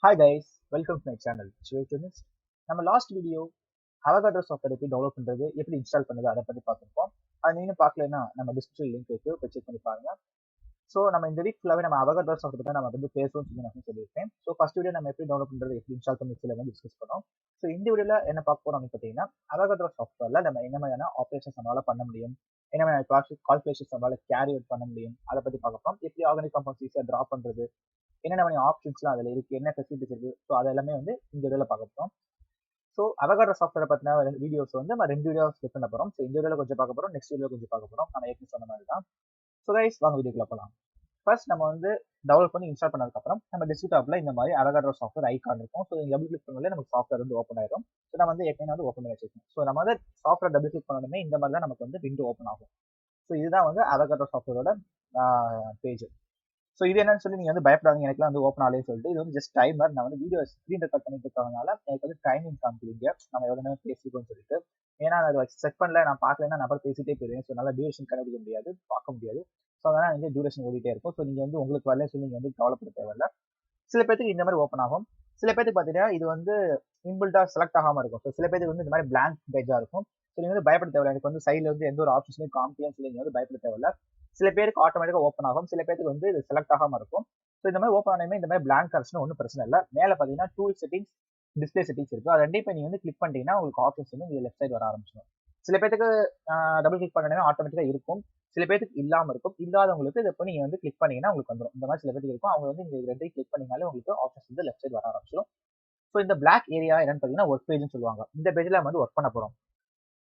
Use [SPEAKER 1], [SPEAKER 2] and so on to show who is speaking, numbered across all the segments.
[SPEAKER 1] Hi guys, welcome to my channel, Chiral Chemists. நம்ம last video Avogadro Software எப்படி develop பண்றது, எப்படி install பண்ணுறது அதை பற்றி பார்த்துருப்போம். அது நீங்கள் பார்க்கலன்னா நம்ம டிஸ்கிரிப்ஷன் லிங்க் இருக்கு, போய் செக் பண்ணி பாருங்க. ஸோ நம்ம இந்த வீக் ஃபுல்லாகவே நம்ம Avogadro Software தான் நம்ம வந்து பேசுவோம் சொல்லி நான் சொல்லியிருக்கேன். ஸோ ஃபர்ஸ்ட் வீடியோ நம்ம எப்படி டெவலப் பண்ணுறது, எப்படி இன்ஸ்டால் பண்ணுறது சில வந்து டிஸ்கஸ் பண்ணோம். ஸோ இந்த வீடியோவில் என்ன பார்க்க போகிறோம் அப்படின்னு பார்த்தீங்கன்னா, Avogadro Softwareல நம்ம என்ன மாதிரியான ஆப்ரேஷன்ஸ் நம்மளால பண்ண முடியும், என்ன மாதிரியான கால்குலேஷன்ஸ் நம்மளால கேரி அவுட் பண்ண முடியும், அதை பற்றி பார்க்க போகிறோம். எப்படி ஆர்கானிக் காம்பவுண்ட்ஸ் ஈஸியாக ட்ரா பண்ணுறது, என்னென்ன ஆப்ஷன்ஸ்லாம் அதில் இருக்குது, என்ன ஃபெசிலிட்டிஸ் இருக்குது, ஸோ அதெல்லாமே வந்து இந்த வீடியோவில் பார்க்க போகிறோம். ஸோ Avogadro சாஃப்ட்வேரை பற்றின வீடியோஸ் வந்து நம்ம 2 வீடியோ ஸ்கிப் பண்ண போகிறோம். ஸோ இந்த வீடியோவில் கொஞ்சம் பார்க்க போகிறோம், நெக்ஸ்ட் வீடியோ கொஞ்சம் பார்க்க போகிறோம். நம்ம ஏற்கனவே சொன்ன மாதிரி தான். ஸோ கைஸ் வாங்க வீடியோக்குள்ள போகலாம். ஃபர்ஸ்ட் நம்ம வந்து டெவலப் பண்ணி இன்ஸ்டால் பண்ணதுக்கப்புறம் நம்ம டெஸ்க்டாப்பில் இந்த மாதிரி Avogadro சாஃப்ட்வேர் ஐகான் இருக்கும். ஸோ டபுள் கிளிக் பண்ணாலே நமக்கு சாஃப்ட்வேர் வந்து ஓப்பன் ஆயிடும். ஸோ நம்ம வந்து ஏற்கனவே வந்து ஓப்பன் பண்ணி வச்சிருக்கோம். ஸோ நம்ம வந்து சாஃப்ட்வேர் டபுள் கிளிக் பண்ணணுமே இந்த மாதிரி தான் நமக்கு வந்து விண்டோ ஓப்பன் ஆகும். ஸோ இதுதான் வந்து Avogadro சாஃப்ட்வேரோட பேஜ். ஸோ இது என்னன்னு சொல்லி நீங்கள் வந்து பயப்படாதீங்க, எனக்குலாம் வந்து ஓப்பன் ஆகலைன்னு சொல்லிட்டு. இது வந்து ஜஸ்ட் டைமர். நான் வந்து வீடியோ ஸ்க்ரீன் ரெக்கார்ட் பண்ணிட்டு இருக்கிறதுனால எனக்கு வந்து டைமிங் காமிக்கிறீங்க நம்ம எவ்வளோ நேரம் பேசிக்கோன்னு சொல்லிட்டு. ஏன்னா அதை செக் பண்ணல, நான் பார்க்கலன்னா நான் பேசிட்டே போயிடுவேன். ஸோ நல்லா டியூரேஷன் கண்டுபிடிக்க முடியாது, பார்க்க முடியாது. ஸோ அதனால் வந்து டியூரேஷன் ஓடிட்டே இருக்கும். ஸோ நீங்கள் வந்து உங்களுக்கு வரல சொல்லி நீங்கள் வந்து கவலைப்பட தேவையில்ல. சில பேருக்கு இந்த மாதிரி ஓப்பன் ஆகும். சில பேருக்கு பார்த்தீங்கன்னா இது வந்து இன்பில்ட்டாக செலக்ட் ஆகாமல் இருக்கும். ஸோ சில பேருக்கு வந்து இந்த மாதிரி பிளாங்க் பேஜாக இருக்கும். ஸோ நீங்கள் வந்து பயப்பட தேவையில்லை. எனக்கு வந்து சைடில் வந்து எந்த ஒரு ஆப்ஷன்ஸுமே காமிக்கலன்னு சொல்லி நீங்கள் வந்து பயப்பட தேவையில்லை. சில பேருக்கு ஆட்டோமேட்டிக்காக ஓப்பன் ஆகும், சில பேருக்கு வந்து இது செலக்ட் ஆகாமல் இருக்கும். ஸோ இந்த மாதிரி ஓப்பன் ஆனமே இந்த மாதிரி பிளாங்க் கரெக்ஷன் ஒன்றும் பிரச்சனை இல்லை. மேலே பார்த்தீங்கன்னா டூல் செட்டிங்ஸ், டிஸ்பிளே செட்டிங்ஸ் இருக்குது. அது ரெண்டே இப்போ நீங்கள் வந்து கிளிக் பண்ணிட்டீங்கன்னா உங்களுக்கு ஆப்ஷன்ஸ் வந்து நீங்கள் லெஃப்ட் சைடு வர ஆரம்பிச்சிடும். சில பேருக்கு டபுள் கிளிக் பண்ணனே ஆட்டோமேட்டிக்காக இருக்கும், சில பேருக்கு இல்லாமல் இருக்கும். இல்லாதவங்களுக்கு இதை இப்போ நீங்கள் வந்து கிளிக் பண்ணீங்கன்னா உங்களுக்கு வந்துடும். இந்த மாதிரி சில பேருக்கு இருக்கும். அவங்க வந்து நீங்கள் ரெண்டையும் கிளிக் பண்ணிங்கனாலே உங்களுக்கு ஆப்ஷன்ஸ் வந்து லெஃப்ட் சைடு வர ஆரம்பிச்சிடும். ஸோ இந்த பிளாக் ஏரியா என்னன்னு பார்த்தீங்கன்னா ஒர்க் பேஜ்னு சொல்லுவாங்க. இந்த பேஜில் நம்ம வந்து ஒர்க் பண்ண போகிறோம்.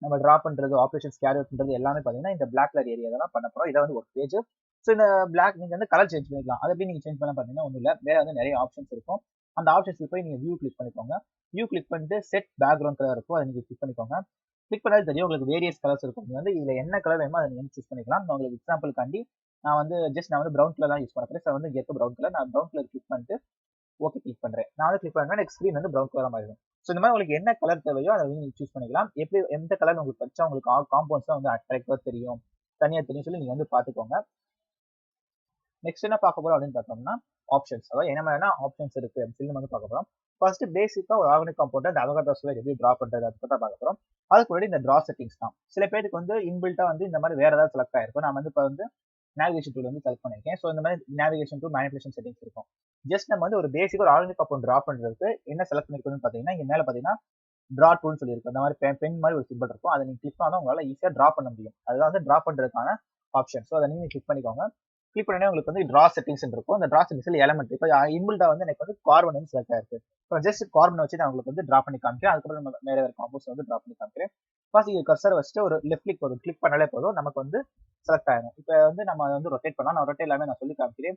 [SPEAKER 1] நம்ம ட்ரா பண்ணுறது, ஆப்ரேஷன்ஸ் கேரி அவுட் பண்ணுறது எல்லாமே பார்த்தீங்கன்னா இந்த பிளாக் கலர் ஏரியா தான் பண்ண போகிறோம். இதை வந்து ஒர்க் பேஜ். ஸோ இந்த பிளாக் நீங்கள் வந்து கலர் சேஞ்ச் பண்ணிக்கலாம். அதை எப்படி நீங்கள் சேஞ்ச் பண்ண பார்த்தீங்கன்னா ஒன்றும் இல்லை, வேறு வந்து நிறைய ஆப்ஷன்ஸ் இருக்கும். அந்த ஆப்ஷன்ஸில் போய் நீங்கள் வியூ கிளிக் பண்ணிக்கோங்க. வியூ கிளிக் பண்ணிட்டு செட் பேக்ரவுண்ட் கலர் இருக்கும், அதை நீங்கள் கிளிக் பண்ணிக்கோங்க. கிளிக் பண்ணாலும் தெரியும் உங்களுக்கு வேரியஸ் கலர்ஸ் இருக்கும். நீங்கள் வந்து இதில் என்ன கலர் வேணுமோ அதை நீங்கள் சூஸ் பண்ணிக்கலாம். நான் உங்களுக்கு எக்ஸாம்பிளுக்காண்டி நான் வந்து ப்ரௌன் கலர் தான் யூஸ் பண்ணுறேன். ஸோ வந்து இங்கே ப்ரௌன் கலர், நான் ப்ரௌன் கலர் கிளிக் பண்ணிட்டு ஓகே கிளிக் பண்ணுறேன். நான் வந்து கிளிக் பண்ணுறேன், எனக்கு ஸ்க்ரீன் வந்து ப்ரௌன் கலராக மாறிடும். ஸோ இந்த மாதிரி உங்களுக்கு என்ன கலர் தேவையோ அதை வந்து நீங்கள் சூஸ் பண்ணிக்கலாம். எப்படி எந்த கலர் உங்களுக்கு வச்சா உங்களுக்கு காம்பவுண்ட்ஸ் தான் வந்து அட்ராக்டிவாக தெரியும், தனியாக தெரியும் சொல்லி நீங்கள் வந்து பார்த்துக்கோங்க. நெக்ஸ்ட் என்ன பார்க்க போகிறோம் அப்படின்னு பார்த்தோம்னா ஆப்ஷன்ஸ். அதாவது என்ன மாதிரியான ஆப்ஷன்ஸ் இருக்குது அப்படின்னு சொல்லி நம்ம வந்து பார்க்க போகிறோம். ஃபர்ஸ்ட் பேசிக்காக ஒரு ஆர்கானிக் காம்பவுண்ட் அந்த Avogadro சாஃப்ட்வேர் எப்படி ட்ரா பண்ணுறது அதை பற்றி பார்க்க போகிறோம். அதுக்கு முன்னாடி இந்த ட்ரா செட்டிங்ஸ் தான். சில பேருக்கு வந்து இன்பில்ட்டாக வந்து இந்த மாதிரி வேறு ஏதாவது செலக்ட் ஆயிருக்கும். நான் வந்து இப்போ வந்து நேவிகேஷன் டூல் வந்து செலக்ட் பண்ணியிருக்கேன். ஸோ இந்த மாதிரி நேவிகேஷன் டூல் மேனிபுலேஷன் செட்டிங்ஸ் இருக்கும். ஜஸ்ட் நம்ம வந்து ஒரு பேசிக் ஒரு ஆர்கானிக் காம்பவுண்ட் ட்ரா பண்ணுறதுக்கு என்ன செலக்ட் பண்ணிருக்கணும்னு பார்த்தீங்கன்னா இங்கே மேலே பார்த்தீங்கன்னா ட்ரா டூல்னு சொல்லியிருக்கும். அந்த மாதிரி பென் மாதிரி ஒரு சிம்பிள் இருக்கும். அதை நீங்கள் கிளிக் பண்ணால் உங்களால் ஈஸியாக ட்ரா பண்ண முடியும். அதுதான் வந்து ட்ரா பண்ணுறதுக்கான ஆப்ஷன். ஸோ அதை நீங்கள் கிளிக் பண்ணிக்கோங்க. கிளிக் பண்ணே உங்களுக்கு வந்து ட்ரா செட்டிங்ஸ் இருக்கும். அந்த ட்ரா செட்டிங்ஸில் எலமெண்ட் இப்போ இன்பில்டா வந்து எனக்கு வந்து கார்பன் வந்து செலக்ட் ஆயிருக்கு. இப்போ ஜஸ்ட் கார்பன் வச்சு நான் உங்களுக்கு வந்து ட்ரா பண்ணி காமிக்கிறேன். அதுக்கப்புறம் நம்ம மேலே வேறு காம்பவுண்ட்ஸ் வந்து ட்ரா பண்ணி காமிக்கிறேன். ஃபர்ஸ்ட் இங்கே கர்சர் வச்சுட்டு ஒரு லெஃப்ட் கிளிக் வரும், கிளிக் பண்ணாலே போதும் நமக்கு வந்து செலக்ட் ஆகிடும். இப்போ வந்து நம்ம வந்து ரொட்டேட் பண்ணலாம். நான் ரொட்டேட் எல்லாமே நான் சொல்லி காமிக்கிறேன்.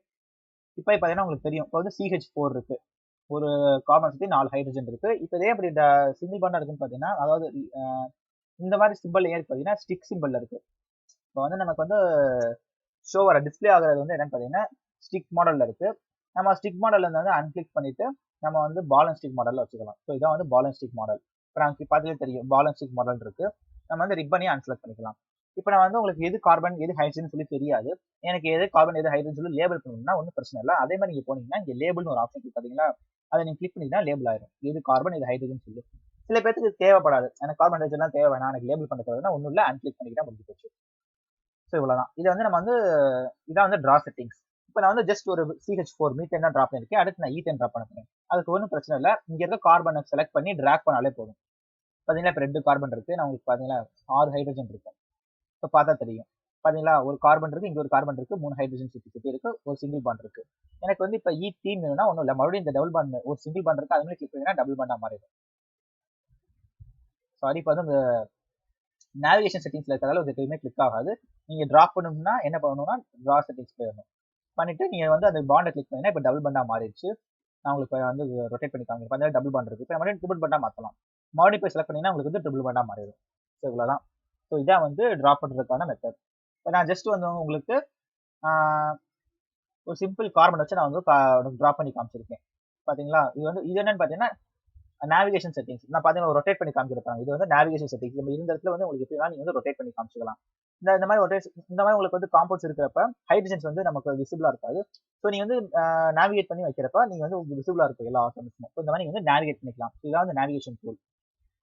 [SPEAKER 1] இப்போ பார்த்தீங்கன்னா உங்களுக்கு தெரியும், இப்போ வந்து CH4 இருக்கு, ஒரு கார்பன் சுற்றி 4 ஹைட்ரஜன் இருக்கு. இப்போ இதே அப்படி இந்த சிங்கிள் பாண்டா இருக்குன்னு பார்த்தீங்கன்னா, அதாவது இந்த மாதிரி சிம்பிள் ஏன் பார்த்தீங்கன்னா ஸ்டிக் சிம்பிள் இருக்கு. இப்போ வந்து நமக்கு வந்து ஷோ வர டிஸ்பிளே ஆகிறது வந்து என்னன்னு பார்த்தீங்கன்னா ஸ்டிக் மாடலில் இருக்கு. நம்ம ஸ்டிக் மாடலில் வந்து அன்கிளிக் பண்ணிட்டு நம்ம வந்து பால் அண்ட் ஸ்டிக் மாடலில் வச்சுக்கலாம். ஸோ இதான் வந்து பால் அண்ட் ஸ்டிக் மாடல். இப்போ நமக்கு பார்த்தாலே தெரியும் பால் அண்ட் ஸ்டிக் மாடல் இருக்கு. நம்ம வந்து ரிப்பனையும் அன்செலக்ட் பண்ணிக்கலாம். இப்போ நான் வந்து உங்களுக்கு எது கார்பன் எது ஹைட்ரஜன் சொல்லி தெரியாது, எனக்கு எது கார்பன் எது ஹைட்ரஜன் சொல்லி லேபிள் பண்ணணும்னா ஒன்றும் பிரச்சனை இல்லை. அதே மாதிரி நீங்கள் போனீங்கன்னா இங்கே லேபிள்னு ஒரு ஆப்ஷன் பார்த்தீங்களா, அதை நீங்கள் கிளிக் பண்ணிங்கன்னா லேபிள் ஆயிடும், எது கார்பன் எது ஹைட்ரஜன் சொல்லி. சில பேருக்கு தேவைப்படாது, எனக்கு கார்பன் ஹைட்ரஜன்லாம் தேவை வேணாம், எனக்கு லேபிள் பண்ண தேவைன்னா ஒன்றும் இல்லை, அன்கிளிக் பண்ணிக்கிட்டா முடிஞ்சு போச்சு. ஸோ இவ்வளோதான். இதை வந்து நம்ம வந்து இதான் வந்து ட்ரா செட்டிங்ஸ். இப்போ நான் வந்து ஜஸ்ட் ஒரு CH4 மீத்தேன் தான் ட்ரா பண்ணியிருக்கேன். அடுத்து நான் ஈத்தேன் ட்ரா பண்ணிருக்கேன். அதுக்கு ஒன்றும் பிரச்சனை இல்லை. இங்கே இருக்க கார்பனை செலக்ட் பண்ணி ட்ராக் பண்ணாலே போதும். பார்த்தீங்களா இப்போ 2 கார்பன் இருக்கு, நான் உங்களுக்கு பார்த்தீங்களா 6 ஹைட்ரஜன் இருக்கும். இப்போ பார்த்தா தெரியும் பார்த்தீங்களா, ஒரு கார்பன் இருக்கு, இங்கே ஒரு கார்பன் இருக்கு, 3 ஹைட்ரஜன் சுற்றி இருக்கு, ஒரு சிங்கிள் பாண்ட் இருக்கு. எனக்கு வந்து இப்போ ஈத்தீன் வேணும்னா ஒன்றும் இல்லை, மறுபடியும் இந்த டபுள் பாண்ட் ஒரு சிங்கிள் பாண்ட் இருக்கு, அது மாதிரி கிளிக் பண்ணிங்கன்னா டபுள் பாண்டாக மாறிடும். சாரி, இப்போ வந்து இந்த நேவிகேஷன் செட்டிங்ஸ்ல இருக்கிறதால உங்களுக்கு எதுவுமே கிளிக் ஆகாது. நீங்க ட்ராப் பண்ணணும்னா என்ன பண்ணணும்னா ட்ரா செட்டிங்ஸ் போயிடணும். பண்ணிட்டு நீங்க வந்து அந்த பாண்டை கிளிக் பண்ணினா இப்போ டபுள் பாண்டா மாறிடுச்சு. நான் உங்களுக்கு வந்து ரொட்டேட் பண்ணி காமிக்கிறேன். பார்த்தா டபுள் பாண்ட் இருக்கு. இப்போ மறுபடியும் ட்ரிபிள் பாண்டா மாற்றலாம். மறுபடியும் போய் செலக்ட் பண்ணிங்கன்னா உங்களுக்கு வந்து ட்ரிபிள் பாண்டா மாறிடும். ஸோ இவ்வளோதான். ஸோ இதான் வந்து ட்ரா பண்ணுறதுக்கான மெத்தட். இப்போ நான் ஜஸ்ட் வந்து உங்களுக்கு ஒரு சிம்பிள் கார்பன் வச்சு நான் வந்து ட்ரா பண்ணி காமிச்சிருக்கேன். பார்த்தீங்களா, இது வந்து இது என்னன்னு பார்த்தீங்கன்னா நேவிகேஷன் செட்டிங்ஸ் நான் பார்த்தீங்கன்னா ரொட்டேட் பண்ணி காமிச்சிருப்பாங்க. இது வந்து நேவிகேஷன் செட்டிங்ஸ். நம்ம இருந்த இடத்துல வந்து உங்களுக்கு எப்படினா நீங்க வந்து ரொட்டேட் பண்ணி காமிச்சிக்கலாம். இந்த மாதிரி இந்த மாதிரி உங்களுக்கு வந்து காம்பவுண்ட்ஸ் இருக்கிறப்ப ஹைட்ரஜன்ஸ் வந்து நமக்கு விசிபிளா இருக்காது. ஸோ நீங்க வந்து நேவிகேட் பண்ணி வைக்கிறப்ப நீங்க வந்து உங்களுக்கு விசிபிளா இருக்கும் எல்லா ஆட்டம்ஸும். ஸோ இந்த மாதிரி நீங்க வந்து நேவிகேட் பண்ணிக்கலாம். இதுதான் வந்து நேவிகேஷன் டூல்.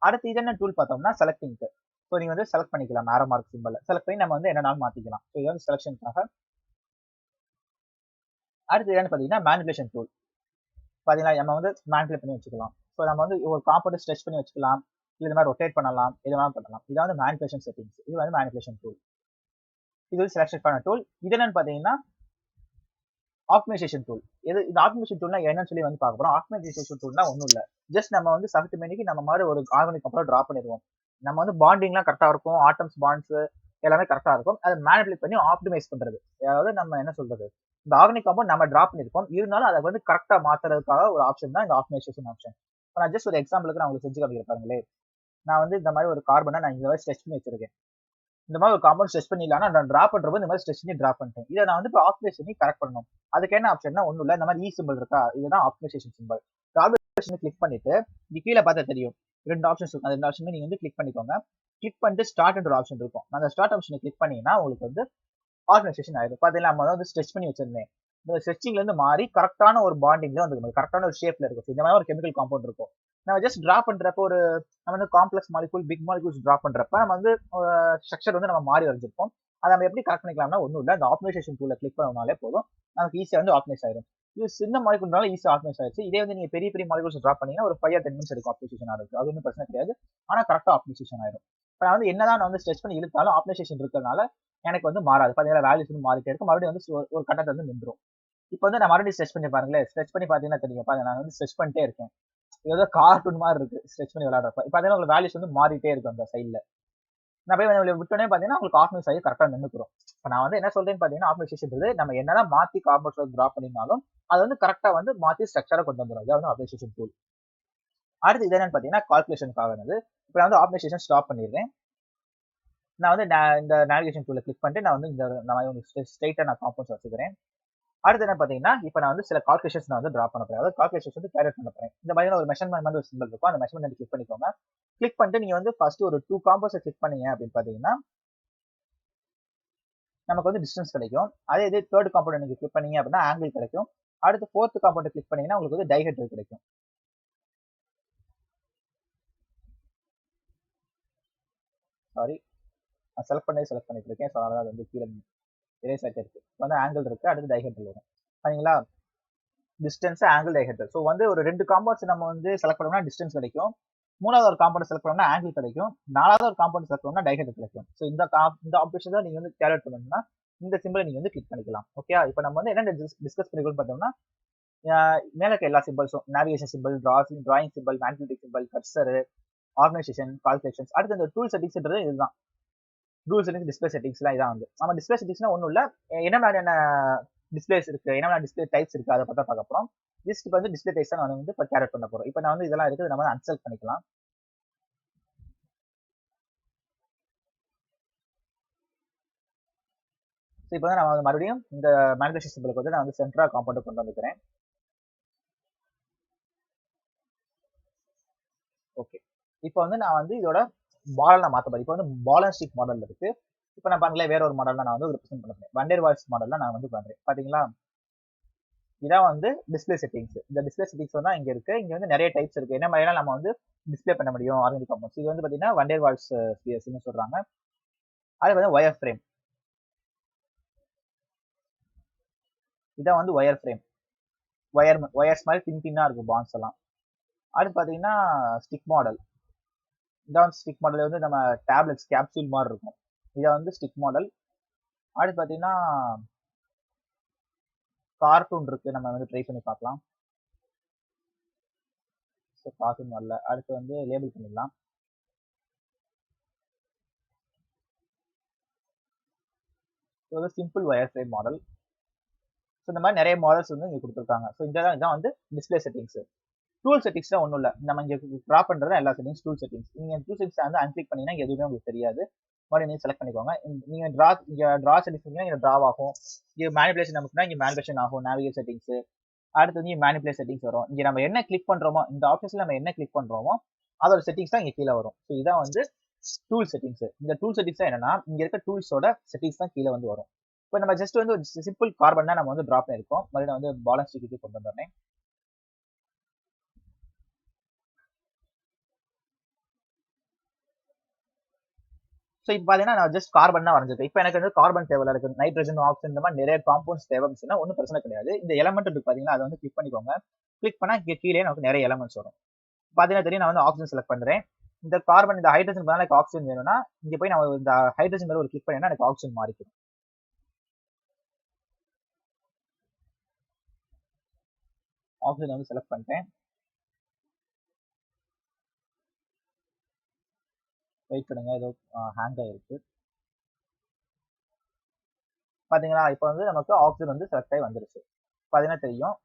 [SPEAKER 1] அடுத்து இது என்ன டூல் பார்த்தோம்னா செலக்டிங்க்கு. ஸோ நீங்க வந்து செலக்ட் பண்ணிக்கலாம் ஆரோ மார்க் சிம்பிள் செலக்ட் பண்ணி நம்ம வந்து என்னனாலும் மாத்திக்கலாம். ஸோ இது வந்து செலக்ஷனுக்காக. அடுத்து என்னன்னு பார்த்தீங்கன்னா மேனிபுலேஷன் டூல். பார்த்தீங்கன்னா நம்ம வந்து மேனிபுலேட் பண்ணி வச்சுக்கலாம். ஸோ நம்ம வந்து ஒரு காம்பவுண்ட் ஸ்ட்ரெச் பண்ணி வச்சுக்கலாம். இது மாதிரி ரொட்டேட் பண்ணலாம், இது மாதிரி பண்ணலாம். இதான் வந்து மேனிபுலேஷன் செட்டிங்ஸ். இது வந்து மேனிபுலேஷன் டூல். இது வந்து செலக்ஷன் பண்ண டூல். இது என்னன்னு பார்த்தீங்கன்னா ஆப்டிமைசேஷன் டூல். இந்த ஆப்டிமைசேஷன் டூல்னா என்னன்னு சொல்லி வந்து பார்க்க போறோம். ஆப்டிமைசேஷன் டூல்னா ஒன்றும் இல்லை, ஜஸ்ட் நம்ம வந்து சகட்டு மேனிக்கு நம்ம மாதிரி ஒரு ஆர்கானிக் கம்பவுண்ட் ட்ரா பண்ணிடுவோம். நம்ம வந்து பாண்டிங்லாம் கரெக்டாக இருக்கும், ஆட்டம்ஸ் பாண்ட்ஸ் எல்லாமே கரெக்டாக இருக்கும். அதை மேனிபுலேட் பண்ணி ஆப்டிமைஸ் பண்றது. அதாவது நம்ம என்ன சொல்றது, இந்த ஆர்கானிக் காம்பவுண்ட் நம்ம ட்ரா பண்ணிருக்கோம், இருந்தாலும் அதை வந்து கரெக்டாக மாத்துறதுக்காக ஒரு ஆப்ஷன் தான் இந்த ஆப்டிமைசேஷன் ஆப்ஷன். நான் ஜஸ்ட் ஒரு எக்ஸாம்பிளுக்கு நான் உங்களுக்கு செஞ்சு காமிக்கிறேன் பாருங்களேன். நான் வந்து இந்த மாதிரி ஒரு கார்பனை நான் இந்த மாதிரி ஸ்ட்ரெச் பண்ணி வச்சிருக்கேன். இந்த மாதிரி ஒரு காம்பவுண்ட் ஸ்ட்ரெச் பண்ணிடலாம், நான் டிரா பண்றப்போ இந்த மாதிரி ஸ்ட்ரெச் பண்ணி டிரா பண்ணிட்டேன். இதை நான் வந்து இப்போ ஆப்டிமைஸ் பண்ணி கரெக்ட் பண்ணணும். அதுக்கு என்ன ஆப்ஷன்னா ஒன்றும் இல்லை, இந்த மாதிரி இ சிம்பிள் இருக்கா, இதுதான் ஆப்டிமைசேஷன் சிம்பிள். ஆப்டிமைசேஷன் கிளிக் பண்ணிட்டு இங்க கீழே பார்த்தா தெரியும் 2 ஆப்ஷன்ஸ் இருக்கும். அந்த 2 ஆப்ஷன் நீங்க வந்து கிளிக் பண்ணிக்கோங்க. கிளிக் பண்ணிட்டு ஸ்டார்ட் ஒரு ஆப்ஷன் இருக்கும். அந்த ஸ்டார்ட் ஆப்ஷனை கிளிக் பண்ணீங்கன்னா உங்களுக்கு வந்து ஆர்கனைசேஷன் ஆயிடும். பார்த்தீங்கன்னா நம்ம வந்து ஸ்ட்ரெச் பண்ணி வச்சிருந்தேன், இந்த ஸ்ட்ரெச்சிங்ல இருந்து மாறி கரெக்டான ஒரு பாண்டிங்ல வந்து கரெக்டான ஒரு ஷேப்ல இருக்கும். இந்த மாதிரி ஒரு கெமிக்கல் காம்பவுண்ட் இருக்கும். நம்ம ஜஸ்ட் டிரா பண்றப்போ ஒரு நம்ம வந்து complex molecule big molecules draw பண்றப்ப நம்ம வந்து ஸ்ட்ரக்சர் வந்து நம்ம மாறி வரைஞ்சிருப்போம். அதை நம்ம எப்படி கரெக்ட் பண்ணிக்கலாம்னா ஒன்றும் இல்லை, இந்த ஆப்டிமைசேஷன் டூலை கிளிக் பண்ணனாலே போதும், நமக்கு ஈஸியாக வந்து ஆப்டிமைஸ் ஆயிடும். இது சின்ன மாலிகூல்னால ஈஸியாக ஆப்டிமைஸ் ஆயிடுச்சு. இதே வந்து நீங்க பெரிய பெரிய மாலிகூல்ஸ் டிரா பண்ணீங்கன்னா ஒரு 5 or 10 minutes எடுக்கும் ஆப்டிமைசேஷன் ஆகுது. அது ஒன்றும் பிரச்சனை கிடையாது, ஆனா கரெக்டாக ஆப்டிமைசேஷன் ஆயிடும். இப்போ நான் வந்து என்னதான் நான் வந்து ஸ்ட்ரெச் பண்ணி இழுத்தாலும் ஆப்டிமைசேஷன் இருக்கிறதுனால எனக்கு வந்து மாறாது. பார்த்தீங்கன்னா வேல்யூஸ் வந்து மாறிட்டே இருக்கும், மறுபடியும் வந்து ஒரு கட்டத்தை வந்து நின்றும். இப்போ வந்து நான் மறுபடியும் ஸ்ட்ரெச் பண்ணி பாருங்களேன், ஸ்ட்ரெச் பண்ணி பார்த்தீங்கன்னா தெரியும், பாருங்க நான் வந்து ஸ்ட்ரெச் பண்ணிட்டே இருக்கேன். ஏதோ கார்ட்டூன் மாதிரி இருக்கு ஸ்ட்ரெச் பண்ணி விளையாடுறப்ப. இப்போ பார்த்தீங்கன்னா உங்களுக்கு வேல்யூஸ் வந்து மாறிட்டே இருக்கும் அந்த சைடில். நான் போய் விட்டோன்னே பார்த்தீங்கன்னா உங்களுக்கு ஆப்டிமைஸ் ஆகி கரெக்டாக நின்றுக்கிறோம். இப்போ நான் வந்து என்ன சொல்றேன்னு பார்த்தீங்கன்னா ஆப்டிமைசேஷன் நம்ம என்னதான் மாற்றி காம்பவுண்ட்ஸ் ட்ரா பண்ணினாலும் அது வந்து கரெக்டாக வந்து மாற்றி ஸ்ட்ரக்சராக கொண்டு வந்துடும். அதாவது வந்து ஆப்டிமைசேஷன் டூல். அடுத்து இது என்னன்னு பார்த்தீங்கன்னா கால்குலேஷனுக்காக வந்து இப்போ நான் வந்து ஆப்டிமைசேஷன் ஸ்டாப் பண்ணிடுறேன். நான் வந்து இந்த நேவிகேஷன் டூலை கிளிக் பண்ணிட்டு நான் வந்து இந்த ஸ்ட்ரைட்டாக நான் காம்பவுண்ட்ஸ் வச்சுக்கிறேன். அடுத்து என்ன பார்த்தீங்கன்னா இப்போ நான் வந்து சில கால்குலேஷன்ஸ் நான் வந்து ட்ரா பண்ண போறேன். அதாவது கால்குலேஷன்ஸ் வந்து கேரி பண்ண போறேன். இந்த மாதிரி ஒரு மெஷர்மெண்ட் மாதிரி ஒரு சிம்பிள் இருக்கும், அந்த மெஷர்மெண்ட் கிளிக் பண்ணிக்கோங்க. கிளிக் பண்ணிட்டு நீங்க வந்து ஃபர்ஸ்ட் ஒரு 2 காம்பவுண்ட்ஸை கிளிக் பண்ணீங்க அப்படின்னு பார்த்தீங்கன்னா நமக்கு வந்து டிஸ்டன்ஸ் கிடைக்கும். அதே இது தேர்ட் காம்பவுண்ட் நீங்க கிளிக் பண்ணீங்க அப்படின்னா ஆங்கிள் கிடைக்கும். அடுத்து ஃபோர்த் காம்பவுண்ட் கிளிக் பண்ணீங்கன்னா உங்களுக்கு வந்து டைஹெட்ரல் கிடைக்கும். சாரி, நான் செலக்ட் பண்ணிட்டு இருக்கேன். ஸோ அதனால அது வந்து கீழே இரேஸ் ஆகிட்டு இருக்கு. வந்து ஆங்கிள் இருக்கு, அடுத்து டைஹெட்ரல் வரும். சரிங்களா, டிஸ்டன்ஸ் ஆங்கிள் டைஹெட்ரல். ஸோ வந்து ஒரு 2 காம்பவுண்ட்ஸ் நம்ம வந்து செலக்ட் பண்ணோம்னா டிஸ்டன்ஸ் கிடைக்கும், மூணாவது ஒரு காம்பவுண்ட் செலக்ட் பண்ணோம்னா ஆங்கிள் கிடைக்கும், நாலாவது ஒரு காம்பவுண்ட் செலக்ட் பண்ணோம்னா டைஹெட்ரல் கிடைக்கும். ஸோ இந்த ஆப்ஷன் தான் நீங்க வந்து கேல்குலேட் பண்ணணும்னா இந்த சிம்பிளை நீங்க வந்து கிளிக் பண்ணிக்கலாம். ஓகே, இப்போ நம்ம வந்து என்ன டிஸ்கஸ் பண்ணிக்கணும்னு பார்த்தோம்னா மேல இருக்க எல்லா சிம்பிள்ஸும் navigation symbol, drawing symbol, magnetic symbol, cursor, organization, calculations. அடுத்து இந்த டூல் செட்டிங்ஸ்ன்றது இதுதான். டூல் செட்டிங்ஸ், டிஸ்பிளே செட்டிங்ஸ்லாம் இதான் வந்து நம்ம டிஸ்பிளே செட்டிங்ஸ்னா ஒன்றும் இல்லை, என்ன மாதிரியான டிஸ்பிளேஸ் இருக்கு, என்ன மாதிரி டிஸ்பிளே டைப்ஸ் இருக்கு அதை பற்றி பார்க்க போகிறோம். ஜஸ்ட் இப்போ வந்து டிஸ்பிளே டைப்ஸ் தான் நான் வந்து இப்போ கேல்குலேட் பண்ண போகிறோம். இப்போ நான் வந்து இதெல்லாம் இருக்குது, நம்ம வந்து அன்செலக்ட் பண்ணிக்கலாம். ஸோ இப்போ வந்து நான் மறுபடியும் இந்த மேனிபுலேஷன் சிம்பிளுக்கு வந்து நான் வந்து சென்ட்ரா காம்பவுண்ட் கொண்டு வந்துக்கிறேன். ஓகே, இப்போ வந்து நான் வந்து இதோட பால் நான் மாற்ற போறேன். இப்போ வந்து பால் அண்ட் ஸ்டிக் மாடல் இருக்கு. இப்போ நான் பாருங்களேன் வேற ஒரு மாடல் நான் வந்து ரெப்ரசென்ட் பண்ணுறேன். வண்டர் வால்ஸ் மாடல் நான் வந்து பண்றேன். பாத்தீங்களா, இதான் வந்து டிஸ்பிளே செட்டிங்ஸ். இந்த டிஸ்பிளே செட்டிங்ஸ் வந்து இங்க இருக்கு. இங்க வந்து நிறைய டைப்ஸ் இருக்கு, என்ன மாதிரிலாம் நம்ம வந்து டிஸ்பிளே பண்ண முடியும் ஆர்கானிக் காம்பவுண்ட்ஸ். இது வந்து பாத்தீங்கன்னா வண்டர் வால்ஸ் ஸ்பியர்ஸ்னு சொல்றாங்க. அது வந்து ஒயர் ஃப்ரேம். இதான் வந்து ஒயர் ஃப்ரேம். ஒயர்ஸ் மாதிரி பின்னா இருக்கும் பாண்ட்ஸ் எல்லாம். அடுத்து பாத்தீங்கன்னா ஸ்டிக் மாடல். இதான் ஸ்டிக் மாடல் வந்து நம்ம டேப்லெட்ஸ் கேப்சூல் மாதிரி இருக்கும். இதை வந்து ஸ்டிக் மாடல். அடுத்து பாத்தீங்கன்னா கார்ட்டூன் இருக்கு, நம்ம வந்து ட்ரை பண்ணி பார்க்கலாம். ஸோ கார்ட்டூன் வரல. அடுத்து வந்து லேபிள் பண்ணிடலாம். இது வந்து simple wire frame model. So இந்த மாதிரி நிறைய மாடல்ஸ் வந்து இங்கே கொடுத்துருக்காங்க. ஸோ இதான் வந்து டிஸ்பிளே செட்டிங்ஸ். டூல் செட்டிங்ஸ் தான் ஒன்றும் இல்லை, நம்ம இங்கே ட்ரா பண்ணுறது எல்லா செட்டிங்ஸ் டூல் செட்டிங்ஸ். நீங்கள் டூல் செட்டிங்ஸ் வந்து அன்கிளிக் பண்ணீங்கன்னா எதுவுமே உங்களுக்கு தெரியாது. மறுபடியும் நீங்கள் செலக்ட் பண்ணிக்கோங்க. நீங்கள் இங்கே ட்ரா செட்டிங்ஸ் பண்ணீங்கன்னா இங்கே ட்ரா ஆகும். இங்கே மேனிபுலேஷன் நமக்குன்னா இங்கே மேனிபுலேஷன் ஆகும். நேவிகேட் செட்டிங்ஸ், அடுத்து வந்து மேனிபுலேட் செட்டிங்ஸ் வரும். இங்க நம்ம என்ன கிளிக் பண்றோமோ, இந்த ஆப்ஷன்ஸ்ல நம்ம என்ன கிளிக் பண்றோமோ அதோட செட்டிங்ஸ் தான் இங்க கீழே வரும். ஸோ இதான் வந்து டூல் செட்டிங்ஸ். இந்த டூல் செட்டிங்ஸ் என்னன்னா இங்க இருக்க டூல்ஸோட செட்டிங்ஸ் தான் கீழே வந்து வரும். இப்போ நம்ம ஜஸ்ட் வந்து ஒரு சிம்பிள் கார்பன் தான் நம்ம வந்து டிராப் பண்ணிருக்கோம். மறுபடியும் வந்து பேலன்ஸ் ஸ்டிக்கு கொண்டு வந்துடுறேன். ஸோ இப்போ பார்த்தீங்கன்னா நான் ஜஸ்ட் கார்பன் தான் வரைஞ்சிருக்கேன். இப்போ எனக்கு வந்து கார்பன் தேவையில்ல, இருக்கு நைட்ரஜன், ஆக்சிஜன் இந்த மாதிரி நிறைய காம்பவுண்ட்ஸ் தேவை அப்படின்னா ஒன்றும் பிரச்சனை கிடையாது. இந்த எலமெண்ட் இருக்கு பார்த்தீங்கன்னா அதை வந்து கிளிக் பண்ணிக்கோங்க. கிளிக் பண்ணா இங்கே கீழே நமக்கு நிறைய எலமெண்ட்ஸ் வரும். பார்த்தீங்கன்னா தெரியும், நான் வந்து ஆக்சிஜன் செலக்ட் பண்றேன். இந்த கார்பன் இந்த ஹைட்ரஜன் பதிலாக எனக்கு ஆக்சிஜன் வேணும்னா இங்க போய் நான் இந்த ஹைட்ரஜன் மேல ஒரு கிளிக் பண்ணேன்னா எனக்கு ஆக்சிஜன் மாறிக்கும். ஆக்சிஜன் வந்து செலக்ட் பண்ணிட்டேன். வெயிட் பண்ணுங்க, ஏதோ ஹேங் ஆயிருக்கு. பாத்தீங்களா, இப்போ வந்து நமக்கு ஆக்சிஜன் வந்து செலக்ட் ஆகி வந்துருச்சு. பாத்தீங்கன்னா தெரியும்,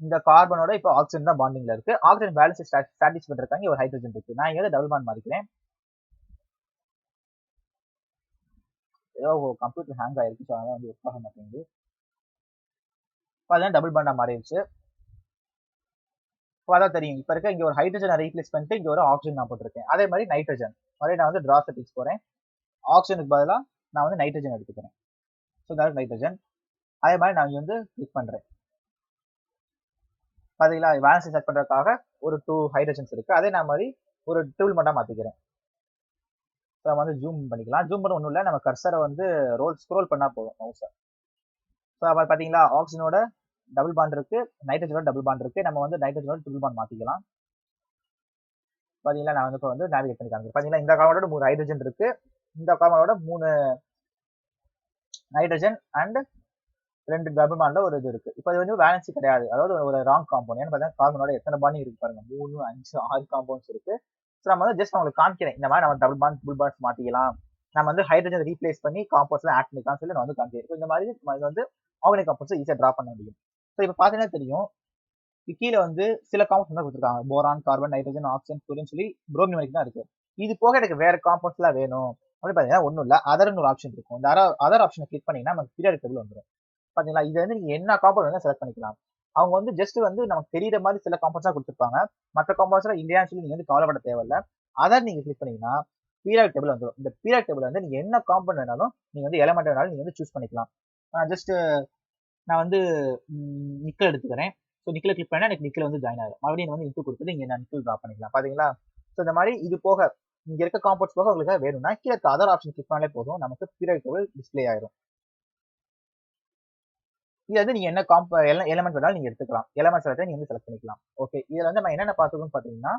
[SPEAKER 1] இந்த கார்பனோட இப்போ ஆக்சிஜன் தான் பாண்டிங்ல இருக்கு. ஆக்சிஜன் பேலன்ஸ் ஸ்டாட்டிஸ் பண்றாங்க. ஒரு ஹைட்ரஜன் இருக்கு. நான் இங்க டபுள் பாண்ட் மாறிக்கிறேன். ஏதோ கம்ப்யூட்டர் ஹேங் ஆயிருக்கு, ஸோ அதனால வந்து ஒர்க் ஆக மாட்டேங்குது. பாத்தீங்கன்னா டபுள் பாண்டா மாறிடுச்சு. அதான் தெரியும், இப்ப இருக்க இங்க ஒரு ஹைட்ரஜனை ரீப்ளேஸ் பண்ணிட்டு இங்க ஒரு ஆக்சிஜன் நான் போட்டிருக்கேன். அதே மாதிரி நைட்ரஜன் மாதிரி நான் வந்து டிரா செட்டிங்ஸ் போறேன். ஆக்சிஜனுக்கு பதிலாக நான் வந்து நைட்ரஜன் எடுத்துக்கிறேன். So that nitrogen. அதே மாதிரி நான் இங்க வந்து கிளிக் பண்றேன். பாத்தீங்களா, வேலன்ஸ் செட் பண்றதுக்காக ஒரு 2 ஹைட்ரஜன்ஸ் இருக்கு. அதே நான் மாதிரி ஒரு டூல் மட்டும் மாத்திக்கிறேன். நம்ம வந்து ஜூம் பண்ணிக்கலாம். ஜூம் பண்ண ஒன்றும் இல்லை, நம்ம கர்சரை வந்து ஸ்க்ரோல் பண்ணா போதும் மவுஸை. ஸோ அப்போ பார்த்தீங்களா, ஆக்சிஜனோட டபுள் பாண்ட் இருக்கு, நைட்ரஜனோட டபுள் பாண்ட் இருக்கு. நம்ம வந்து நைட்ரஜனோட ட்ரிபிள் பாண்ட் மாத்திக்கலாம். பாத்தீங்களா, நான் வந்து இப்போ வந்து நேவிகேட் பண்ணி காமிக்கிறேன். பாத்தீங்களா, இந்த கார்பனோட 3 ஹைட்ரஜன் இருக்கு, இந்த கார்பனோட 3 நைட்ரஜன் அண்ட் 2 டபுள் பாண்ட்ல ஒரு இது இருக்கு. இப்போ இது வந்து வேலன்சி கிடையாது, அதாவது ஒரு ராங் காம்பவுண்ட். ஏன்னு பார்த்தீங்கன்னா கார்பனோட எத்தனை பாண்ட் இருக்கு பாருங்க, 3, 5, 6 காம்பவுண்ட்ஸ் இருக்கு. ஸோ நம்ம வந்து ஜஸ்ட் உங்களுக்கு காமிக்கிறேன், இந்த மாதிரி நம்ம டபுள் பாண்ட் ட்ரிபிள் பாண்ட்ஸ் மாத்திக்கலாம், நம்ம வந்து ஹைட்ரஜன் ரீப்ளேஸ் பண்ணி காம்பவுண்ட்ஸ்ல ஆட் பண்ணிக்கலாம் சொல்லி நான் வந்து காமிக்கிறேன். இந்த மாதிரி நம்ம வந்து ஆர்கானிக் காம்பவுண்ட்ஸ் ஈஸியாக டிரா பண்ண முடியும். ஸோ இப்போ பார்த்தீங்கன்னா தெரியும், கீழே வந்து சில காம்பவுண்ட்ஸ் தான் கொடுத்துருக்காங்க. Boron, carbon, nitrogen, oxygen, chlorine சொல்லி புரோமியம் வரைக்கும் தான் இருக்கு. இது போக எனக்கு வேற காம்பவுண்ட்ஸ் எல்லாம் வேணும் அப்படின்னு பாத்தீங்கன்னா ஒன்றும் இல்லை, அதர்னு ஒரு ஆப்ஷன் இருக்கும். இந்த அதர் ஆப்ஷனை கிளிக் பண்ணீங்கன்னா நமக்கு பீரியாடிக் டேபிள் வந்துடும். பாத்தீங்களா, இது வந்து நீங்க என்ன காம்பவுண்ட் வேணா செலக்ட் பண்ணிக்கலாம். அவங்க வந்து ஜஸ்ட் வந்து நமக்கு தெரியுற மாதிரி சில காம்பவுண்ட்ஸ் தான் கொடுத்துருப்பாங்க. மற்ற காம்பவுண்ட்ஸ் எல்லாம் இல்லையான்னு சொல்லி நீங்க வந்து கவலைப்பட தேவையில்லை. அதர் நீங்க கிளிக் பண்ணீங்கன்னா பீரியாடிக் டேபிள் வந்துடும். இந்த பீரியாடிக் டேபிள் வந்து நீங்க என்ன காம்பவுண்ட் வேணாலும், நீங்க வந்து எலமெண்ட் வேணாலும் நீங்க வந்து சூஸ் பண்ணிக்கலாம். ஜஸ்ட் நான் வந்து நிக்கல் எடுத்துக்கிறேன். ஸோ நிக்கலை கிளிக் பண்ணா எனக்கு நிக்கல் வந்து ஜாயின் ஆகும். மறுபடியும் வந்து இன்ட்டு கொடுத்துட்டு இங்கே நான் நிக்கல் ட்ரா பண்ணிக்கலாம். பாத்தீங்களா, ஸோ இந்த மாதிரி இது போக இங்க இருக்க காம்பவுண்ட்ஸ் போக உங்களுக்கு வேணும்னா கீழே இருக்க அதர் ஆப்ஷன் கிளிக் பண்ணாலே போதும், நமக்கு பீரியாடிக் டேபிள் டிஸ்பிளே ஆயிரும். இது வந்து நீங்க என்ன எலமெண்ட் வேணாலும் நீங்க எடுத்துக்கலாம். எலமெண்ட்ஸ் நீங்க வந்து செலக்ட் பண்ணிக்கலாம். ஓகே, இதுல வந்து நம்ம என்னென்ன பார்த்துக்கோன்னு பாத்தீங்கன்னா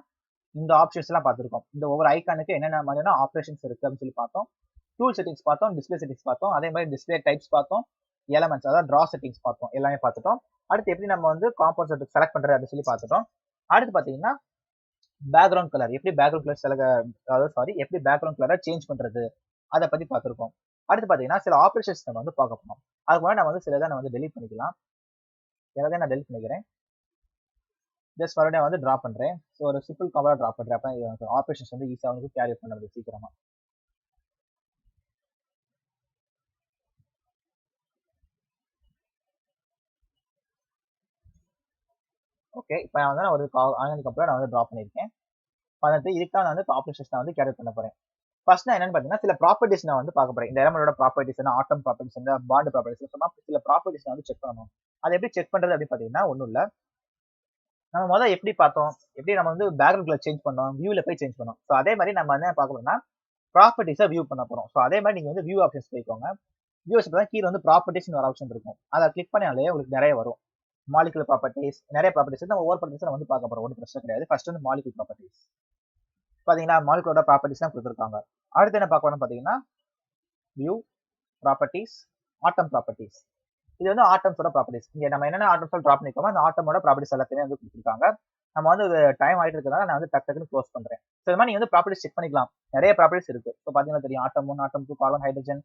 [SPEAKER 1] இந்த ஆப்ஷன்ஸ் எல்லாம் பார்த்துருக்கோம். இந்த ஒவ்வொரு ஐக்கானுக்கு என்னென்ன மாதிரியான ஆப்ரேஷன்ஸ் இருக்கு அப்படின்னு சொல்லி பார்த்தோம். டூல் செட்டிங்ஸ் பார்த்தோம், டிஸ்பிளே செட்டிங்ஸ் பார்த்தோம், அதே மாதிரி டிஸ்பிளே டைப்ஸ் பார்த்தோம், எலமெண்ட்ஸ் அதாவது டிரா செட்டிங்ஸ் பார்த்தோம், எல்லாமே பார்த்துட்டோம். அடுத்து எப்படி நம்ம வந்து காம்பவுண்ட்ஸ் செலக்ட் பண்றது அப்படின்னு சொல்லி பார்த்துட்டோம். அடுத்து பாத்தீங்கன்னா பேக்ரவுண்ட் கலர் எப்படி பேக்ரவுண்ட் கலர் எப்படி பேக்ரவுண்ட் கலரை சேஞ்ச் பண்றது அதை பத்தி பார்த்துருக்கோம். அடுத்து பாத்தீங்கன்னா சில ஆப்ரேஷன்ஸ் நம்ம வந்து பார்க்க போறோம். அதுக்கு முன்னாடி நம்ம வந்து சில இதை நான் வந்து டெலிட் பண்ணிக்கலாம். எல்லாத்தையும் நான் டெலிட் பண்ணிக்கிறேன். ஜஸ்ட் மறுபடியும் வந்து ட்ரா பண்றேன். ஸோ ஒரு சிம்பிள் கவரா ட்ரா பண்றேன். அப்ப ஆப்ரேஷன்ஸ் வந்து ஈஸியாக வந்து கேரி பண்ண முடியும் சீக்கிரமா. ஓகே, இப்போ நான் வந்து ஒரு ஆர்கானிக் கம்பெனி நான் வந்து ட்ரா பண்ணியிருக்கேன். பார்த்து இதுக்காக நான் வந்து ஆப்ரேஷன்ஸ் நான் வந்து கேரி பண்ண போறேன். ஃபர்ஸ்ட் நான் என்னன்னு பார்த்தீங்கன்னா சில ப்ராப்பர்ட்டிஸ் நான் வந்து பார்க்க போறேன். இந்த எலமெண்டோட ப்ராப்பர்ட்டிஸ் என்ன, ஆட்டம் ப்ராப்பர்ட்டிஸ் என்ன, பாண்ட் ப்ராப்பர்ட்டிஸ் சொன்னா சில ப்ராப்பர்ட்டிஸ் நான் வந்து செக் பண்ணணும். அது எப்படி செக் பண்றது அப்படின்னு பார்த்தீங்கன்னா ஒன்றும் இல்லை, நம்ம முதல்ல எப்படி பார்த்தோம், எப்படி நம்ம வந்து பேக்ரவுண்ட் கலர் சேஞ்ச் பண்ணோம், வியூல போய் சேஞ்ச் பண்ணோம். ஸோ அதே மாதிரி நம்ம என்ன பார்க்கணும்னா ப்ராப்பர்ட்டிஸை வியூ பண்ண போறோம். ஸோ அதே மாதிரி நீங்க வந்து வியூ ஆப்ஷன்ஸ் போய்க்கோங்க. வியூ ஆப்ஷன் கீழே வந்து ப்ராப்பர்ட்டிஸ்னு ஒரு ஆப்ஷன் இருக்கும். அதை கிளிக் பண்ணாலே உங்களுக்கு நிறைய வரும். மாலிகுலர் ப்ராப்பர்ட்டிஸ், நிறைய ப்ராப்பர்ட்டிஸ். நம்ம ஒவ்வொரு ப்ராப்பர்ட்டிஸ் நம்ம வந்து பார்க்க போறோம், ஒன்றும் பிரச்சனை கிடையாது. ஃபர்ஸ்ட் வந்து மாலிகுலர் ப்ராப்பர்ட்டிஸ். பாத்தீங்கன்னா மாலிகுலரோட ப்ராப்பர்ட்டிஸ் தான் கொடுத்துருக்காங்க. அடுத்து என்ன பார்க்கணும் பாத்தீங்கன்னா வியூ, ப்ராப்பர்ட்டிஸ், ஆட்டம் ப்ராப்பர்ட்டிஸ். இது வந்து ஆட்டம்ஸோட ப்ராப்பர்ட்டிஸ். இங்க நம்ம என்னென்ன ஆட்டம்ஸ் ட்ரா பண்ணிக்கோமோ அந்த ஆட்டமோட ப்ராப்பர்ட்டிஸ் எல்லாத்தையுமே வந்து கொடுத்துருக்காங்க. நம்ம வந்து டைம் ஆயிட்டு இருக்கிறதால நான் வந்து டக்குன்னு க்ளோஸ் பண்றேன். ஸோ இது மாதிரி நீங்க வந்து ப்ராப்பர்ட்டிஸ் செக் பண்ணிக்கலாம். நிறைய ப்ராப்பர்ட்டிஸ் இருக்கு. ஸோ பாத்தீங்கன்னா தெரியும், ஆட்டம் 1, ஆட்டம் 2, கார்பன், ஹைட்ரஜன்,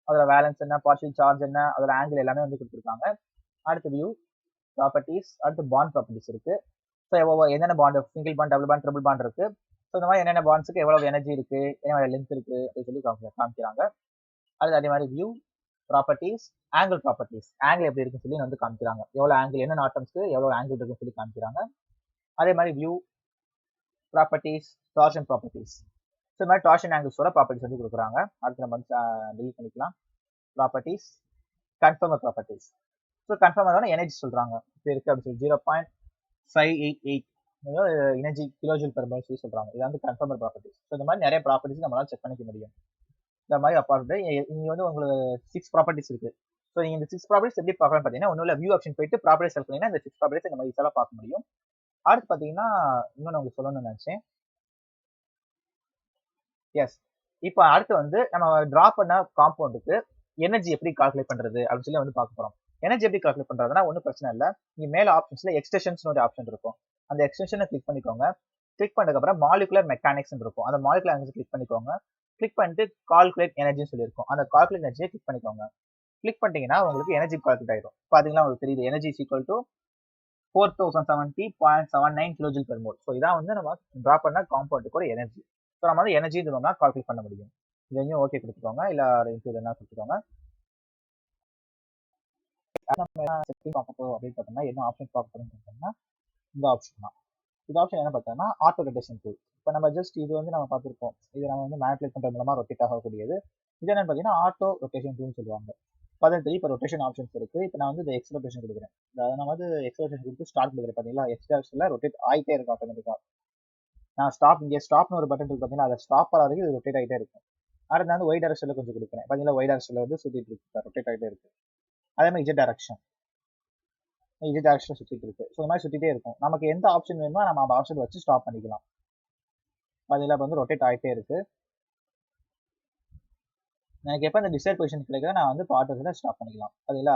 [SPEAKER 1] அதோட வேலன்ஸ் என்ன, பார்ஷியல் சார்ஜ் என்ன, அதோட ஆங்கிள் எல்லாமே வந்து கொடுத்துருக்காங்க. அடுத்து வியூ ப்ராப்பர்ட்டிஸ், அடுத்து பாண்ட் ப்ராப்பர்ட்டிஸ் இருக்கு. ஸோ என்னென்ன bond, single bond, double bond, triple bond இருக்கு. ஸோ இந்த மாதிரி என்னென்ன பாண்ட்ஸுக்கு எவ்வளவு எனர்ஜி இருக்கு, என்ன லென்த் இருக்கு அப்படின்னு சொல்லி காமிக்கிறாங்க. அடுத்து அதே மாதிரி view properties, angle properties. Angle எப்படி இருக்குன்னு சொல்லி வந்து காமிக்கிறாங்க. எவ்வளோ ஆங்கிள், என்ன ஆட்டம்ஸ்க்கு எவ்வளோ ஆங்கிள் இருக்குன்னு சொல்லி காமிக்கிறாங்க. அதே மாதிரி view properties, torsion properties. So இந்த மாதிரி டார்ஷன் ஆங்கிள்ஸோட ப்ராப்பர்ட்டிஸ் வந்து கொடுக்குறாங்க. அடுத்து நம்ம வந்து டெலிட் பண்ணிக்கலாம். Properties, conformer properties. So conformer energy சொல்றாங்க. இப்போ இருக்கு அப்படின்னு சொல்லி 0.588 எனர்ஜி கிலோஜூல் பெர் மோல் சொல்லி சொல்றாங்க. இது வந்து கன்ஃபர்மர் ப்ராப்பர்ட்டிஸ். ஸோ இந்த மாதிரி நிறைய ப்ராப்பர்ட்டிஸ் நம்மளால செக் பண்ணிக்க முடியும். இந்த மாதிரி அப்பார்ட் இங்க வந்து உங்களுக்கு 6 ப்ராப்பர்ட்டிஸ் இருக்கு. ஸோ நீங்க இந்த 6 ப்ராப்பர்ட்டிஸ் எப்படி பார்க்கலாம்னு பார்த்தீங்கன்னா, ஒன்றும் இல்லை, வியூ ஆப்ஷன் போயிட்டு ப்ராப்பர்ட்டிஸ் செலக்ட் பண்ணீங்கன்னா இந்த 6 ப்ராப்பர்ட்டிஸ் நம்ம ஈஸியாக பார்க்க முடியும். அடுத்து பார்த்தீங்கன்னா இன்னொன்று உங்களுக்கு சொல்லணும்னு நினைச்சேன். எஸ், இப்போ அடுத்து வந்து நம்ம டிரா பண்ண காம்பவுண்டுக்கு எனர்ஜி எப்படி கால்குலேட் பண்றது அப்படின்னு சொல்லி வந்து பார்க்க போறோம். எனர்ஜி எப்படி கால்குலேட் பண்றதுன்னா ஒன்றும் பிரச்சனை இல்லை. இங்க மேல ஆப்ஷன்ஸ்ல எக்ஸ்டென்ஷன்ஸ் ஒரு ஆப்ஷன் இருக்கும். அந்த எக்ஸ்டென்ஷனை கிளிக் பண்ணிக்கோங்க. கிளிக் பண்ணதுக்கு அப்புறம் மாலிகுலர் மெக்கானிக்ஸ் இருக்கும். அந்த மாலிகுலர் எனர்ஜி கிளிக் பண்ணிக்கோங்க. கிளிக் பண்ணிட்டு கால்குலேட் எனர்ஜின்னு சொல்லியிருக்கும். அந்த கால்குலேட் எனர்ஜியை கிளிக் பண்ணிக்கோங்க. கிளிக் பண்ணிட்டீங்கன்னா உங்களுக்கு எனர்ஜி கால்குலேட் ஆயிடும். பாத்தீங்கன்னா உங்களுக்கு தெரியுது, energy is equal to 4070.79 kilojoule per mole. So இதான் வந்து நம்ம டிரா பண்ண காம்பவுண்டுக்கு ஒரு எனர்ஜி. ஸோ நம்ம வந்து எனர்ஜி நம்ம கால்குலேட் பண்ண முடியும். இதையும் ஓகே கொடுத்துக்கோங்க, இல்ல இன்க்ளூட் என்ன கொடுத்துக்கோங்க. செட்டிங் பார்க்க போறோம் அப்படின்னு பார்த்தோம்னா என்ன ஆப்ஷன் பார்க்க போறோம்னு பார்த்தோம்னா இந்த ஆப்ஷன் தான். இந்த ஆப்ஷன் என்ன பார்த்தோம்னா ஆட்டோ ரொட்டேஷன் டூல். இப்போ நம்ம ஜஸ்ட் இது வந்து நம்ம பார்த்துருப்போம், இது நம்ம வந்து மேனிபுலேட் பண்றது மூலமா ரொட்டேட் ஆகக்கூடியது. இது என்னன்னு பார்த்தீங்கன்னா ஆட்டோ ரொட்டேஷன் டூல்னு சொல்லுவாங்க. பதினெட்டு இப்போ ரொட்டேஷன் ஆப்ஷன்ஸ் இருக்கு. இப்போ நான் வந்து இந்த எக்ஸ் ரொட்டேஷன் கொடுக்குறேன். அதாவது நான் வந்து எக்ஸ் ரொட்டேஷன் கொடுத்து ஸ்டார்ட் கொடுக்குறேன். பார்த்தீங்களா, எக்ஸ் டைரக்ஷன்ல ரொட்டேட் ஆகிட்டே இருக்கும் ஆட்டோமேட்டிக்கா. நான் ஸ்டாப், இங்கே ஸ்டாப்னு ஒரு பட்டன் இருக்கு பார்த்தீங்கன்னா, அதை ஸ்டாப் ஆகிற வரைக்கும் இது ரொட்டேட் ஆகிட்டே இருக்கும். அடுத்து நான் வந்து ஒய் டைரக்ஷன்ல கொஞ்சம் கொடுக்குறேன். பார்த்தீங்களா, ஒய் டைரக்ஷன்ல வந்து சுற்றிட்டு இருக்கு, ரொட்டேட் ஆகிட்டே இருக்கு. அதே மாதிரி இஜெட் டைரக்ஷன் சுற்றிட்டு இருக்கு. ஸோ இந்த மாதிரி சுற்றிட்டே இருக்கும். நமக்கு எந்த ஆப்ஷன் வேணுமோ நம்ம அந்த ஆப்ஷன் வச்சு ஸ்டாப் பண்ணிக்கலாம். பார்த்தீங்களா, இப்போ வந்து ரொட்டேட் ஆகிட்டே இருக்கு. எனக்கு எப்போ இந்த டிசைட் பொசிஷன் கிடைக்குதோ நான் வந்து ஆட்டோல ஸ்டாப் பண்ணிக்கலாம். பார்த்தீங்களா,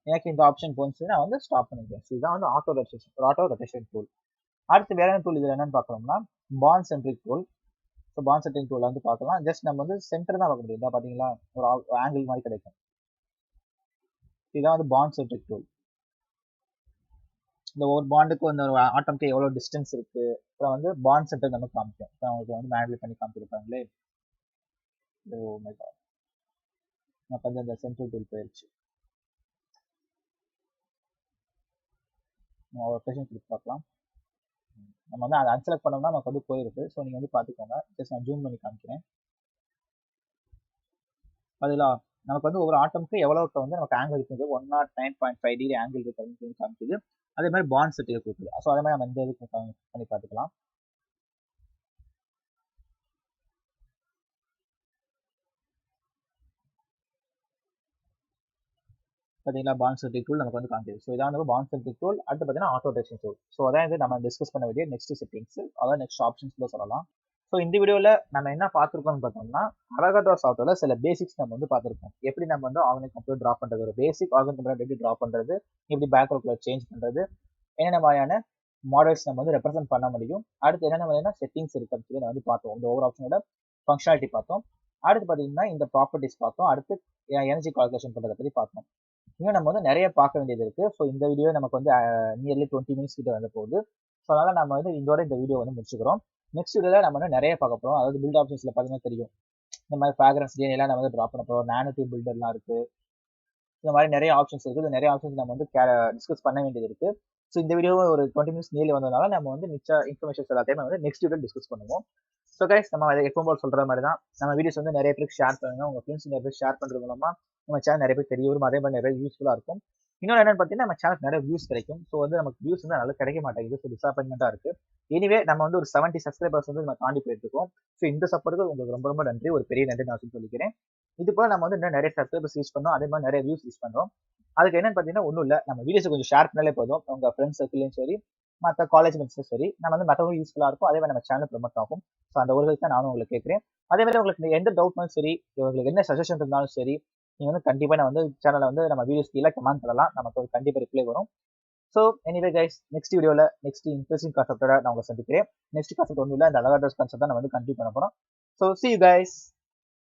[SPEAKER 1] எனக்கு இந்த ஆப்ஷன் போச்சு, நான் வந்து ஸ்டாப் பண்ணிக்கிறேன். ஸோ இதான் வந்து ஆட்டோ ரொட்டேஷன் டூல். அடுத்து வேற என்ன டூல் இதில் என்னன்னு பார்க்கணும்னா bond centric tool. So bond centric tool வந்து பார்க்கலாம். ஜஸ்ட் நம்ம வந்து சென்டர் தான் பார்க்க முடியும். இதான் பார்த்தீங்களா, ஒரு ஆங்கிள் மாதிரி கிடைக்கும். இதுதான் வந்து பாண்ட் சென்ட்ரிக் டூல். இந்த ஒவ்வொரு பாண்டுக்கு வந்து ஒரு ஆட்டம்க்கு எவ்வளோ டிஸ்டன்ஸ் இருக்கு, அப்புறம் வந்து பாண்ட் சென்டர் நம்ம காமிக்கும். இப்போ அவங்களுக்கு வந்து மேனிபுலேட் பண்ணி காமிச்சிருப்பாங்களே. நான் வந்து இந்த சென்ட்ரல் டூல் போயிடுச்சு. ரொட்டேஷன் கிளிக் பார்க்கலாம். நம்ம வந்து அதை அன்செலக்ட் பண்ணோம்னா நமக்கு வந்து போயிருக்கு. ஸோ நீங்கள் வந்து பார்த்துக்கோங்க. ஜஸ்ட் நான் ஜூம் பண்ணி காமிக்கிறேன். அதில் நமக்கு வந்து ஒவ்வொரு ஆட்டம்க்கு எவ்வளோக்கு வந்து நமக்கு ஆங்கிள் இருக்குது, 109.5 டிகிரி ஆங்கிள் இருக்கு அப்படின்னு காமிக்குது. அதே மாதிரி பாண்ட் செட்டில் கொடுக்குது. ஸோ அதே மாதிரி நம்ம இந்த இதுக்கு பண்ணி பார்த்துக்கலாம். பார்த்தீங்களா, பாண்ட் செட்டில் டூல் நமக்கு வந்து காமிக்குது. ஸோ இதான் வந்து பாண்ட் செட்டில் டூல். அடுத்து பார்த்தீங்கன்னா ஆட்டோ ரொட்டேஷன் டூல். ஸோ அதான் இது நம்ம டிஸ்கஸ் பண்ண வேண்டிய நெக்ஸ்ட் செட்டிங்ஸ், அதான் நெக்ஸ்ட் ஆப்ஷன்ஸ்ல சொல்லலாம். ஸோ இந்த வீடியோவில் நம்ம என்ன பார்த்துருக்கோம்னு பார்த்தோம்னா அவகாட்ரோ சாஃப்ட்வேர்ல சில பேசிக்ஸ் நம்ம வந்து பார்த்துருக்கோம். எப்படி நம்ம வந்து ஆர்கானிக் கம்ப்யூட்டர் ட்ரா பண்ணுறது, ஒரு பேசிக் ஆர்கானிக் கம்ப்யூட்டர் எப்படி ட்ரா பண்ணுறது, எப்படி பேக்ரவுண்ட் சேஞ்ச் பண்ணுறது, என்னென்ன மாதிரியான மாடல்ஸ் நம்ம வந்து ரெப்ரசென்ட் பண்ண முடியும், அடுத்து என்னென்ன மாதிரியான செட்டிங்ஸ் இருக்கு அப்படின்னு நம்ம வந்து பார்த்தோம். இந்த ஒவ்வொரு ஆப்ஷனோட ஃபங்க்ஷனாலிட்டி பார்த்தோம். அடுத்து பார்த்தீங்கன்னா இந்த ப்ராப்பர்ட்டிஸ் பார்த்தோம். அடுத்து எனர்ஜி கால்குலேஷன் பண்ணுறதை பற்றி பார்த்தோம். இன்னும் நம்ம வந்து நிறைய பார்க்க வேண்டியது இருக்கு. ஸோ இந்த வீடியோ நமக்கு வந்து நியர்லி 20 மினிட்ஸ் கிட்ட வந்து போகுது. ஸோ அதனால நம்ம வந்து இதோட இந்த வீடியோ வந்து முடிச்சுக்கிறோம். நெக்ஸ்ட் வீடியோல நம்ம வந்து நிறைய பார்க்க போறோம். அதாவது பில்ட் ஆப்ஷன்ஸ்ல பார்த்தீங்கன்னா தெரியும், இந்த மாதிரி ஃபிராக்ரன்ஸ் டிஎன்ஏ எல்லாம் நம்ம வந்து ட்ரா பண்ண போறோம். நானோ டியூப் பில்டர்லாம் இருக்கு. இந்த மாதிரி நிறைய ஆப்ஷன்ஸ் இருக்கு. இந்த நிறைய ஆப்ஷன்ஸ் நம்ம வந்து டிஸ்கஸ் பண்ண வேண்டியது இருக்கு. ஸோ இந்த வீடியோ ஒரு 20 மினிட்ஸ் நியர்லி வந்ததுனால நம்ம வந்து மிச்ச இன்ஃபர்மேஷன்ஸ் எல்லாத்தையும் வந்து நெக்ஸ்ட் வீடியோ டிஸ்கஸ் பண்ணுவோம். ஸோ கைஸ், நம்ம எப்பவும் போல் சொல்ற மாதிரி தான் நம்ம வீடியோஸ் வந்து நிறைய பேருக்கு ஷேர் பண்ணுங்க. உங்க ஃப்ரெண்ட்ஸ் நிறைய பேர் ஷேர் பண்றது மூலமா நம்ம சேனல் நிறைய பேர் தெரிய வரும். அதே மாதிரி நிறைய யூஸ்ஃபுல்லா இருக்கும். இன்னொன்று என்னன்னு பார்த்தீங்கன்னா நம்ம சேனல் நிறைய வியூஸ் கிடைக்கும். ஸோ வந்து நமக்கு வியூஸ் வந்து நல்லா கிடைக்க மாட்டேங்குது. ஸோ டிசப்பாயின்மெண்ட்டாக இருக்கு. எனிவே நம்ம வந்து ஒரு 70 சப்ஸ்கிரைபர்ஸ் வந்து நம்ம தாண்டி போயிட்டு இருக்கோம். ஸோ இந்த சப்போர்ட்டுக்கு உங்களுக்கு ரொம்ப ரொம்ப நன்றி, ஒரு பெரிய நன்றி நான் சொல்லிக்கிறேன். இது போல நம்ம வந்து இன்னும் நிறைய சப்ஸ்கிரைபர்ஸ் யூஸ் பண்ணோம், அதே மாதிரி நிறைய வியூஸ் யூஸ் பண்றோம். அதுக்கு என்னன்னு பார்த்தீங்கன்னா ஒன்றும் இல்லை, நம்ம வீடியோஸ் கொஞ்சம் ஷேர் பண்ணாலே போதும். உங்க ஃப்ரெண்ட்ஸ் சர்க்கிளையும் சரி, மற்ற காலேஜ் மெட்ஸும் சரி, நம்ம வந்து மற்றவங்க யூஸ்ஃபுல்லாக இருக்கும். அதே மாதிரி நம்ம சேனல் ப்ரொமோட் ஆகும். ஸோ அந்த ஒரு தான் நானும் உங்களுக்கு கேட்குறேன். அதே மாதிரி உங்களுக்கு எந்த டவுட்னாலும் சரி, உங்களுக்கு என்ன சஜஷன் இருந்தாலும் சரி, நீங்கள் வந்து கண்டிப்பாக நான் வந்து சேனலை வந்து நம்ம வீடியோஸ் கீழே கமெண்ட் பண்ணலாம். நமக்கு ஒரு கண்டிப்பாக ரிப்ளை வரும். ஸோ எனிவே கைஸ், நெக்ஸ்ட் வீடியோவில் நெக்ஸ்ட் இன்ட்ரெஸ்டிங் கான்செப்டோட நான் உங்களை சந்திக்கிறேன். நெக்ஸ்ட் கான்செப்ட் ஒன்றும் இல்லை, இந்த அவகாட்ரோ கான்செப்ட் தான் நம்ம வந்து கண்டினியூ பண்ண போகிறோம். So see you guys.